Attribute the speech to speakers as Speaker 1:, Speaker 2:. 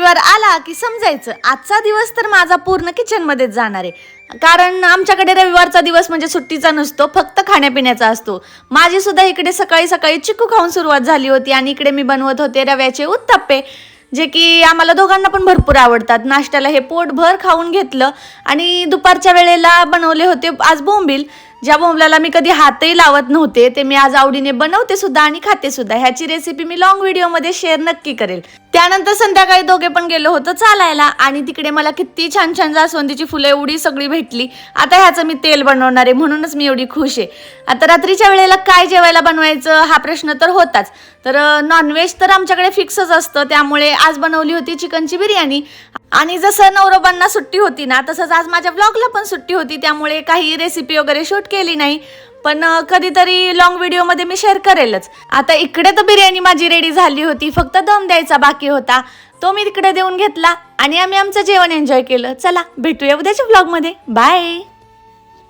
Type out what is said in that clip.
Speaker 1: रविवार आला की समजायचं आजचा दिवस तर माझा पूर्ण किचनमध्येच जाणार आहे। कारण आमच्याकडे रविवारचा दिवस म्हणजे सुट्टीचा नसतो, फक्त खाण्यापिण्याचा असतो। माझी सुद्धा इकडे सकाळी सकाळी चिक्कू खाऊन सुरुवात झाली होती आणि इकडे मी बनवत होते रव्याचे उत्तप्पे, जे की आम्हाला दोघांना पण भरपूर आवडतात। नाश्त्याला हे पोटभर खाऊन घेतलं आणि दुपारच्या वेळेला बनवले होते आज बोंबील, ज्या बोंबलाला मी कधी हातही लावत नव्हते, ते मी आज आवडीने बनवते सुद्धा आणि खाते सुद्धा। ह्याची रेसिपी मी लॉंग व्हिडिओमध्ये शेअर नक्की करेल। त्यानंतर संध्याकाळी दोघे पण गेलो होतो चालायला आणि तिकडे मला किती छान छान जास्वंदीची फुले एवढी सगळी भेटली। आता ह्याचं मी तेल बनवणार आहे, म्हणूनच मी एवढी खुश आहे। आता रात्रीच्या वेळेला काय जेवायला बनवायचं हा प्रश्न तर होताच। तर नॉनव्हेज तर आमच्याकडे फिक्सच असतं, त्यामुळे आज बनवली होती चिकनची बिर्याणी। आणि जसं नवरोबांना सुट्टी होती ना, तसंच आज माझ्या ब्लॉगला पण सुट्टी होती, त्यामुळे काही रेसिपी वगैरे शूट केली नाही, पण कधीतरी लॉंग व्हिडिओमध्ये मी शेअर करेलच। आता इकडे तर बिर्याणी माझी रेडी झाली होती, फक्त दम द्यायचा बाकी होता, तो मी तिकडे देऊन घेतला आणि आम्ही आमचं जेवण एन्जॉय केलं। चला भेटूया उद्याच्या ब्लॉगमध्ये, बाय।